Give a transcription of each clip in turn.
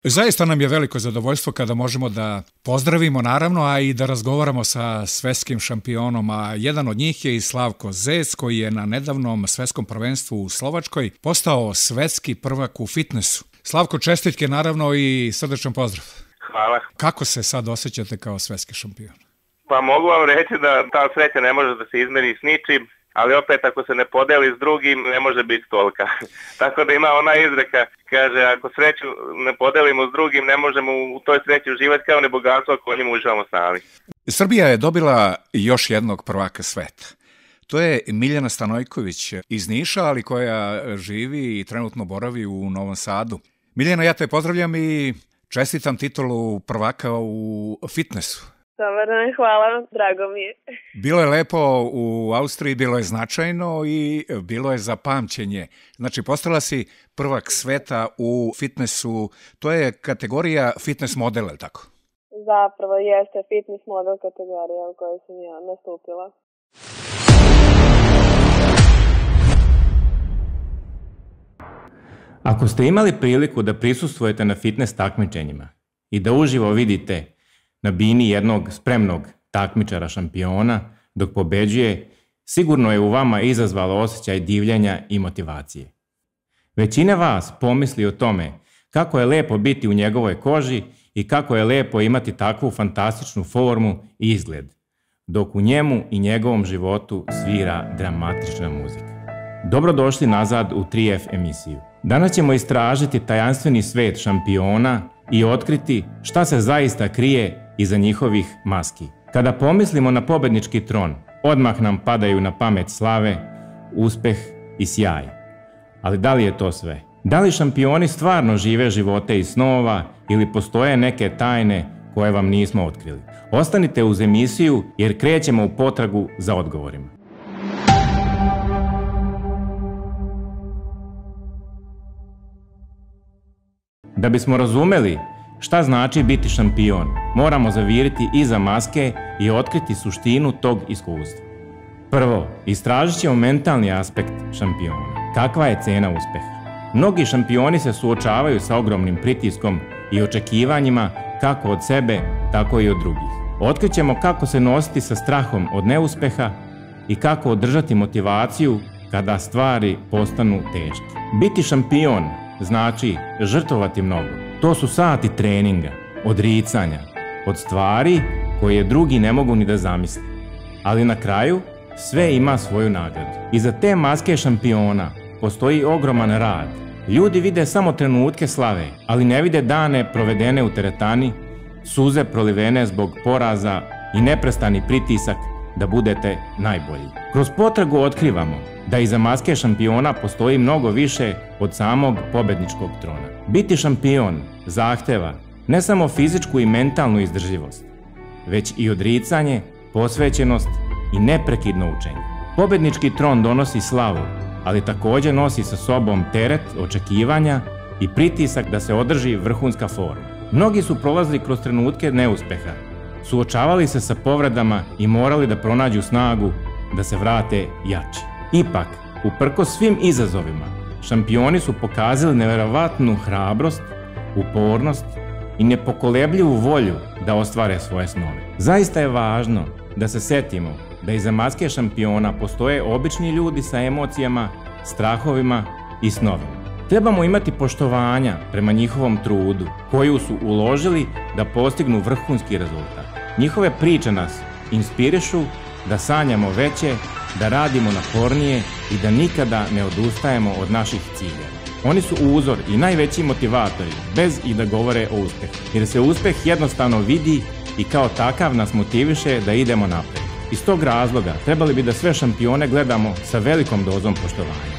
Zaista nam je veliko zadovoljstvo kada možemo da pozdravimo naravno, a i da razgovaramo sa svetskim šampionom, a jedan od njih je i Slavko Zec, koji je na nedavnom svetskom prvenstvu u Slovačkoj postao svetski prvak u fitnessu. Slavko, čestitke naravno i srdečan pozdrav. Hvala. Kako se sad osjećate kao svetski šampion? Pa mogu vam reći da ta sreća ne može da se izmeri s ničim, ali opet ako se ne podeli s drugim ne može biti tolika. Tako da ima ona izreka, kaže ako sreću ne podelimo s drugim ne možemo u toj sreći uživati kao ne bogatstvo ako u njemu uživamo sami. Srbija je dobila još jednog prvaka sveta. To je Miljana Stanojković iz Niša, ali koja živi i trenutno boravi u Novom Sadu. Miljana, ja te pozdravljam i čestitam titulu prvaka u fitnessu. Dobar dan, hvala, drago mi je. Bilo je lepo u Austriji, bilo je značajno i bilo je za pamćenje. Znači, postala si prvak sveta u fitnessu, to je kategorija fitness model, je tako? Zapravo jeste fitness model kategorija u kojoj sam ja nastupila. Ako ste imali priliku da prisustvujete na fitness takmičenjima i da uživo vidite na bini jednog spremnog takmičara šampiona dok pobeđuje, sigurno je u vama izazvalo osjećaj divljenja i motivacije. Većina vas pomisli o tome kako je lepo biti u njegovoj koži i kako je lepo imati takvu fantastičnu formu i izgled, dok u njemu i njegovom životu svira dramatična muzika. Dobrodošli nazad u 3F emisiju. Danas ćemo istražiti tajanstveni svet šampiona i otkriti šta se zaista krije iza njihovih maski. Kada pomislimo na pobednički tron, odmah nam padaju na pamet slave, uspeh i sjaj. Ali da li je to sve? Da li šampioni stvarno žive živote iz snova ili postoje neke tajne koje vam nismo otkrili? Ostanite uz emisiju jer krećemo u potragu za odgovorima. Da bismo razumeli šta znači biti šampion, moramo zaviriti iza maske i otkriti suštinu tog iskustva. Prvo, istražit ćemo mentalni aspekt šampiona. Kakva je cena uspeha? Mnogi šampioni se suočavaju sa ogromnim pritiskom i očekivanjima kako od sebe, tako i od drugih. Otkrićemo kako se nositi sa strahom od neuspeha i kako održati motivaciju kada stvari postanu teške. Biti šampion znači žrtvovati mnogo. To su sati treninga, odricanja, od stvari koje drugi ne mogu ni da zamisle. Ali na kraju sve ima svoju nagradu. Iza te maske šampiona postoji ogroman rad. Ljudi vide samo trenutke slave, ali ne vide dane provedene u teretani, suze prolivene zbog poraza i neprestani pritisak da budete najbolji. Kroz potragu otkrivamo da iza maske šampiona postoji mnogo više od samog pobedničkog trona. Biti šampion zahteva ne samo fizičku i mentalnu izdržljivost, već i odricanje, posvećenost i neprekidno učenje. Pobednički tron donosi slavu, ali također nosi sa sobom teret očekivanja i pritisak da se održi vrhunska forma. Mnogi su prolazili kroz trenutke neuspeha, suočavali se sa povredama i morali da pronađu snagu da se vrate jači. Ipak, uprkos svim izazovima, šampioni su pokazali neverovatnu hrabrost, upornost i nepokolebljivu volju da ostvare svoje snove. Zaista je važno da se setimo da iza maske šampiona postoje obični ljudi sa emocijama, strahovima i snovima. Trebamo imati poštovanja prema njihovom trudu koju su uložili da postignu vrhunski rezultat. Njihove priče nas inspirišu da sanjamo veće, da radimo napornije i da nikada ne odustajemo od naših ciljeva. Oni su uzor i najveći motivatori, bez i da govore o uspehu, jer se uspeh jednostavno vidi i kao takav nas motiviše da idemo napred. Iz tog razloga trebali bi da sve šampione gledamo sa velikom dozom poštovanja,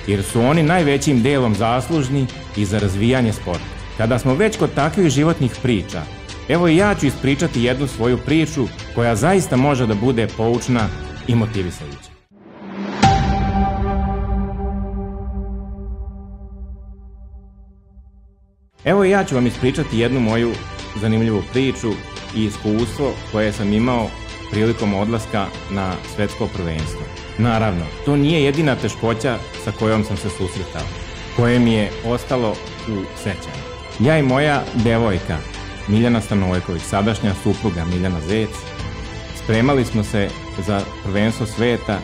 jer su oni najvećim delom zaslužni i za razvijanje sporta. Kada smo već kod takvih životnih priča, evo i ja ću ispričati jednu svoju priču koja zaista može da bude poučna i motivisajuća. Evo i ja ću vam ispričati jednu moju zanimljivu priču i iskustvo koje sam imao prilikom odlaska na svetsko prvenstvo. Naravno, to nije jedina teškoća sa kojom sam se susretao, koje mi je ostalo u sećanju. Ja i moja devojka, Miljana Stanojković, sadašnja supruga Miljana Zec, spremali smo se za prvenstvo sveta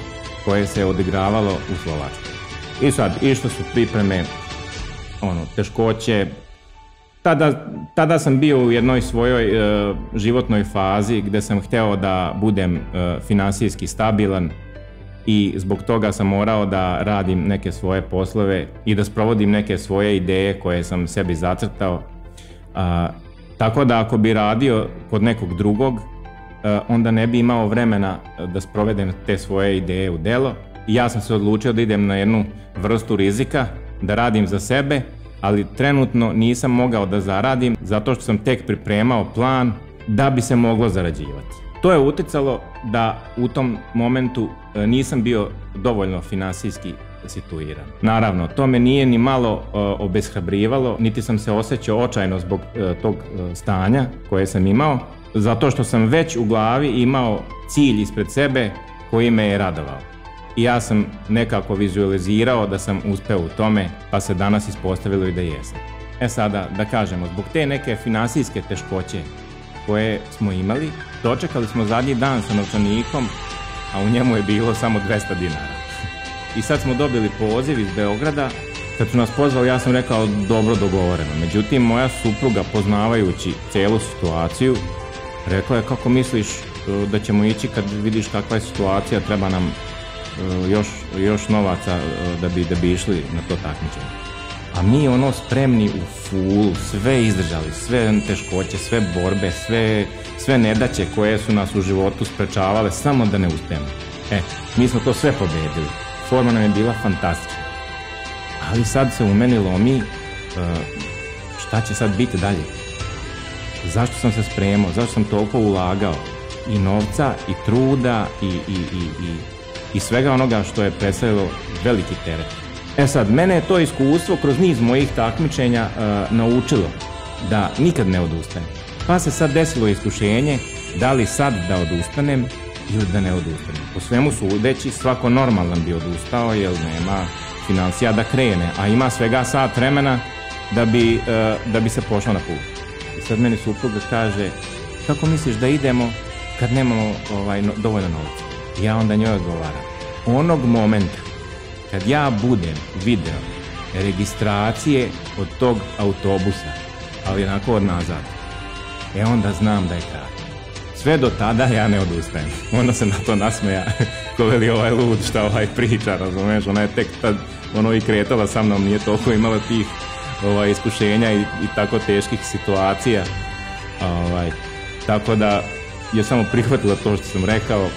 koje se odigravalo u Slovačkoj. I sad, išle su pripreme, teškoće. Tada sam bio u jednoj svojoj životnoj fazi gdje sam hteo da budem finansijski stabilan i zbog toga sam morao da radim neke svoje poslove i da sprovodim neke svoje ideje koje sam sebi zacrtao. Tako da ako bi radio kod nekog drugog, onda ne bi imao vremena da sprovedem te svoje ideje u delo. I ja sam se odlučio da idem na jednu vrstu rizika, da radim za sebe, ali trenutno nisam mogao da zaradim zato što sam tek pripremao plan da bi se moglo zarađivati. To je uticalo da u tom momentu nisam bio dovoljno finansijski situiran. Naravno, to me nije ni malo obeshrabrivalo, niti sam se osjećao očajno zbog tog stanja koje sam imao, zato što sam već u glavi imao cilj ispred sebe koji me je radovao. I ja sam nekako vizualizirao da sam uspeo u tome, pa se danas ispostavilo i da jesam. Sada, da kažemo, zbog te neke finansijske teškoće koje smo imali, dočekali smo zadnji dan sa novčanikom, a u njemu je bilo samo 200 dinara. I sad smo dobili poziv iz Beograda. Kad su nas pozvali, ja sam rekao dobro, dogovoreno. Međutim, moja supruga, poznavajući cijelu situaciju, rekla je kako misliš da ćemo ići kad vidiš kakva je situacija, treba nam još novaca da bi išli na to takmičenje. A mi spremni u fulu, sve izdržali, sve teškoće, sve borbe, sve nedaće koje su nas u životu sprečavale, samo da ne uspijemo. Mi smo to sve pobedili. Forma nam je bila fantastična. Ali sad se u meni lomi šta će sad biti dalje. Zašto sam se spremao, zašto sam toliko ulagao i novca i truda i svega onoga što je predstavljalo veliki teret. Sad, mene je to iskustvo kroz niz mojih takmičenja naučilo da nikad ne odustanem. Pa se sad desilo iskušenje da li sad da odustanem ili da ne odustanem. Po svemu sudeći, svako normalan bi odustao jer nema financija da krene, a ima svega sat vremena da bi se pošao na put. I sad meni supruga kaže, kako misliš da idemo kad nemamo dovoljno novca? Ja onda njoj odgovaram, onog momenta kad ja budem video registracije od tog autobusa, ali onako od nazad, onda znam da je kraj. Sve do tada ja ne odustajem. Onda se na to nasmeja, ko veli lud šta priča, razumeš, ona je tek tad i kretala sa mnom, nije toliko imala tih iskušenja i tako teških situacija. Tako da je samo prihvatila to što sam rekao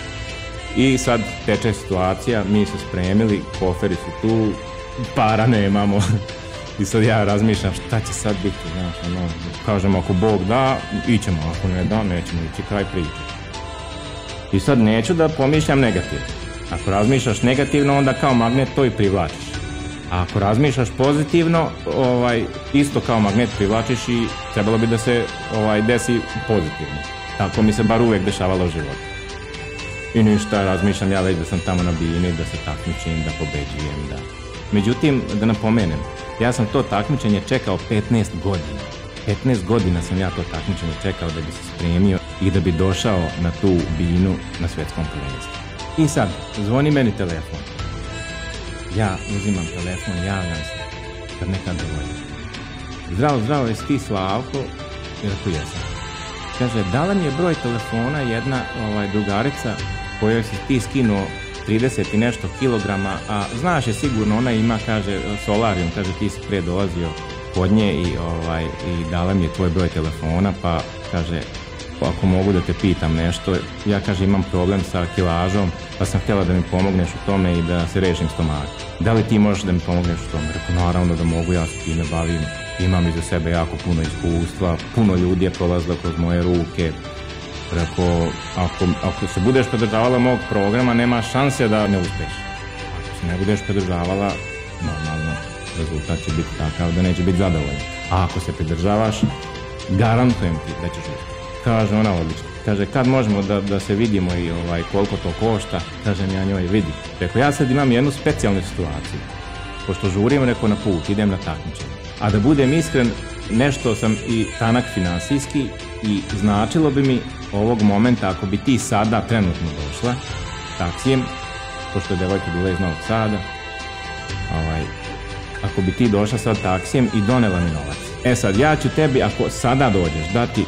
i sad teče situacija, mi se spremili, koferi su tu, para nemamo. I sad ja razmišljam šta će sad biti, kažemo ako Bog da, ićemo, ako ne da, nećemo ići, kraj priče. I sad neću da pomišljam negativno. Ako razmišljaš negativno, onda kao magnet to i privlačiš. A ako razmišljaš pozitivno, isto kao magnet privlačiš i trebalo bi da se desi pozitivno. Tako mi se bar uvijek dešavalo u životu. I ništa, razmišljam ja već da sam tamo na bini, da se takmičim, da pobeđujem, da. Međutim, da napomenem, ja sam to takmičenje čekao 15 godina. 15 godina sam ja to takmičenje čekao da bi se spremio i da bi došao na tu binu na svjetskom prvenstvu. I sad, zvoni meni telefon. Ja uzimam telefon, javljam se, kad nekad dovoljno. Zdravo, jesi ti Slavko? I rekao, jesam. Kaže, dala mi je broj telefona jedna drugarica kojoj si ti skinuo 30 i nešto kilograma, a znaš je sigurno, ona ima, kaže, solarium, kaže, ti si prije dolazio kod nje i dala mi je tvoj broj telefona, pa kaže, ako mogu da te pitam nešto, ja, kaže, imam problem sa kilažom, pa sam htjela da mi pomogneš u tome i da se rešim stomaka. Da li ti možeš da mi pomogneš u tome? Rekao, naravno da mogu, ja se time bavim, imam iza sebe jako puno iskustva, puno ljudi je prolazilo kroz moje ruke. Rekao, ako se budeš pridržavala mog programa, nema šanse da ne uspeš. Ako se ne budeš pridržavala, normalno, rezultat će biti takav da neće biti zadovoljan. A ako se pridržavaš, garantujem ti da ćeš uspjeti. Kaže ona, odlično. Kaže, kad možemo da se vidimo i koliko to košta? Kažem ja njoj, vidi. Rekao, ja sad imam jednu specijalnu situaciju. Pošto žurim, rekao, na put, idem na takmičenje. A da budem iskren, nešto sam i tanak finansijski i značilo bi mi ovog momenta ako bi ti sada trenutno došla taksijem, pošto je devojka bila iz Novog Sada, ako bi ti došla sad taksijem i donela mi novac. E sad, ja ću tebi, ako sada dođeš, dati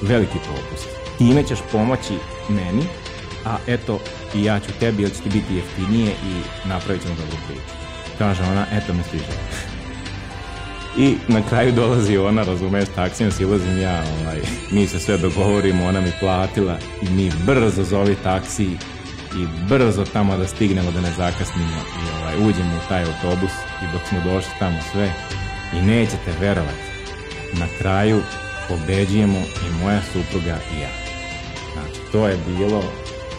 veliki popust. Time ćeš pomoći meni, a eto i ja ću tebi, jer će ti biti jeftinije i napravit ćemo dobru priču. Kaže ona, eto me stiže. I na kraju dolazi ona, razumeš, taksijem, silazim ja, mi se sve dogovorimo, ona mi platila i mi brzo zovi taksi i brzo tamo da stignemo, da ne zakasnimo i uđemo u taj autobus i dok smo došli tamo sve i nećete verovati, na kraju pobeđujemo i moja supruga i ja. Znači,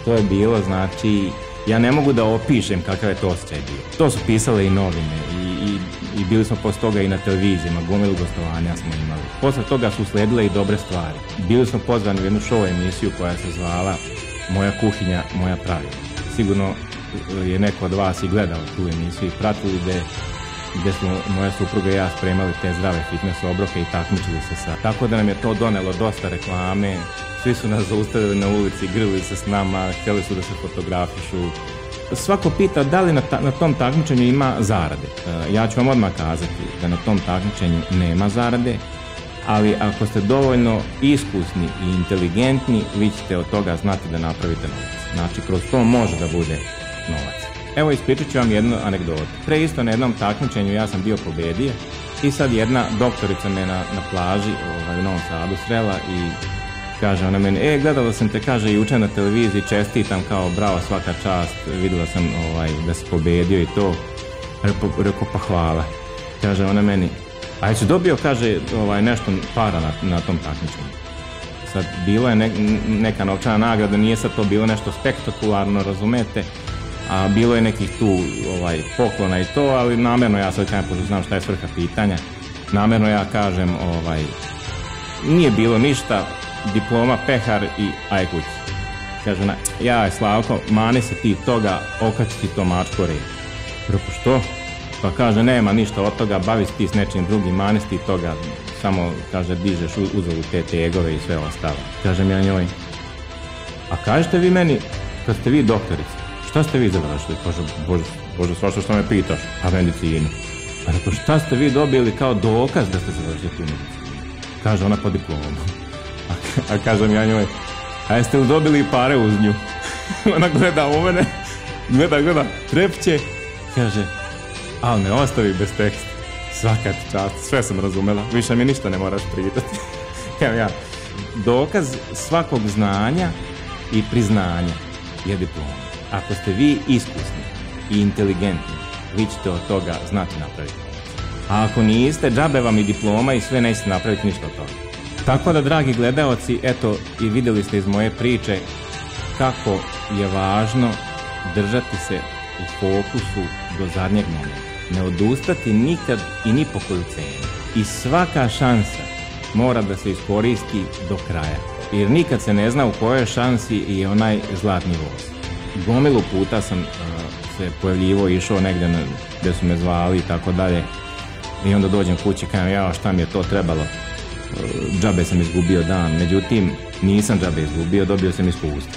to je bilo, znači, ja ne mogu da opišem kakav je to osjećaj bio. To su pisale i novine i bili smo posle toga i na televizijama, gomilu gostovanja smo imali. Posle toga su usledile i dobre stvari. Bili smo pozvani u jednu show emisiju koja se zvala Moja kuhinja, moja pravila. Sigurno je neko od vas i gledao tu emisiju i pratili gde smo moja supruga i ja spremali te zdrave fitness obroke i takmičili se sa. Tako da nam je to donelo dosta reklame, svi su nas zaustavili na ulici, grlili se s nama, htjeli su da se fotografišu. Svako pita da li na tom takmičenju ima zarade. Ja ću vam odmah kazati da na tom takmičenju nema zarade, ali ako ste dovoljno iskusni i inteligentni, vi ćete od toga znati da napravite novac. Znači, kroz to može da bude novac. Evo, ispričat ću vam jednu anegdotu. Pre isto na jednom takmičenju ja sam bio pobedio i sad jedna doktorica me na plaži u Novom Sadu srela i kaže ona meni, gledala sam te, kaže, juče na televiziji, čestitam, kao bravo, svaka čast, vidjela sam da si pobedio i to. Rekao, pa hvala. Kaže ona meni, a jesi dobio, kaže, nešto para na tom takmičenju. Sad, bilo je neka novčana nagrada, nije sad to bilo nešto spektakularno, razumete, a bilo je nekih tu poklona i to, ali namjerno ja sad kažem, pošto znam šta je svrha pitanja, namjerno ja kažem, nije bilo ništa, diploma, pehar i aj kući. Kaže ona, jaj Slavko, mani se ti toga, okači ti to mačko red. Rekao, što? Pa kaže, nema ništa od toga, bavi se ti s nečim drugim, mani se ti toga, samo, kaže, dižeš uzovu te tegove i sve ostalo. Kažem ja njoj, a kažete vi meni, kad ste vi doktorica, šta ste vi završili? Kaže, Bože, svašta što me pitaš, a medicinu. A rekao, šta ste vi dobili kao dokaz da ste završili tu medicinu? Kaže ona, po diplomu. A kažem ja njoj, a jeste li dobili i pare uz nju? Ona gleda u mene, gleda, trepće, kaže, ali me ostavi bez teksta. Svaka ti čast, sve sam razumela, više mi ništa ne moraš pitati. Evo ja, dokaz svakog znanja i priznanja je diploma. Ako ste vi iskusni i inteligentni, vi ćete od toga znati napraviti. A ako niste, džabe vam i diploma i sve nećete napraviti ništa od toga. Tako da, dragi gledaoci, eto i vidjeli ste iz moje priče kako je važno držati se u fokusu do zadnjeg momenta. Ne odustati nikad i ni po koju cenu. I svaka šansa mora da se iskoristi do kraja. Jer nikad se ne zna u kojoj šansi je onaj zlatni voz. Gomilu puta sam se pojavljivo išao negdje gdje su me zvali i tako dalje. I onda dođem kući i kažem, ja šta mi je to trebalo. Džabe sam izgubio dan, međutim nisam džabe izgubio, dobio sam iskustvo.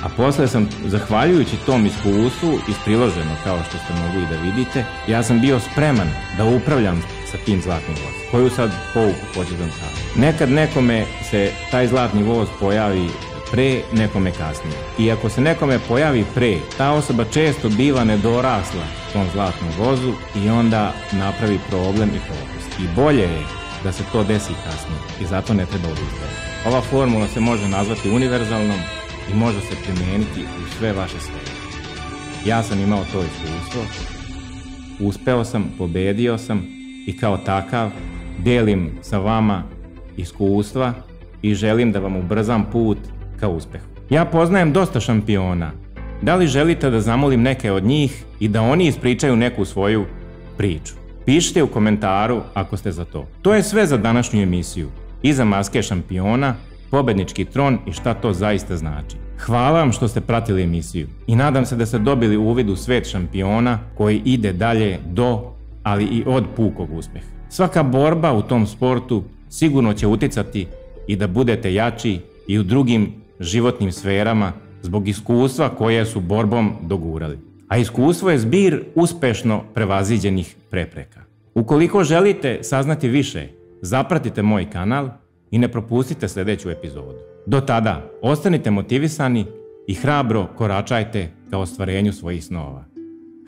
A posle sam, zahvaljujući tom iskustvu, ispriloženo kao što ste mogli da vidite, ja sam bio spreman da upravljam sa tim zlatnim vozom. Koju sad pouku hoću da vam kažem. Nekad nekome se taj zlatni voz pojavi pre, nekome kasnije. I ako se nekome pojavi pre, ta osoba često biva nedorasla tom zlatnom vozu i onda napravi problem i propust. I bolje je da se to desi kasnije i zato ne treba odustajati. Ova formula se može nazvati univerzalnom i može se primijeniti u sve vaše sfere. Ja sam imao to iskustvo, uspeo sam, pobedio sam i kao takav delim sa vama iskustva i želim da vam ubrzam put ka uspehu. Ja poznajem dosta šampiona. Da li želite da zamolim neke od njih i da oni ispričaju neku svoju priču? Pišite u komentaru ako ste za to. To je sve za današnju emisiju. Iza maske šampiona, pobednički tron i šta to zaista znači. Hvala vam što ste pratili emisiju i nadam se da ste dobili uvid u svet šampiona koji ide dalje do, ali i od pukog uspeha. Svaka borba u tom sportu sigurno će utjecati i da budete jači i u drugim životnim sferama zbog iskustva koje su borbom dogurali. A iskustvo je zbir uspešno prevaziđenih prepreka. Ukoliko želite saznati više, zapratite moj kanal i ne propustite sljedeću epizodu. Do tada, ostanite motivisani i hrabro koračajte ka ostvarenju svojih snova.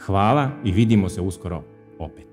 Hvala i vidimo se uskoro opet.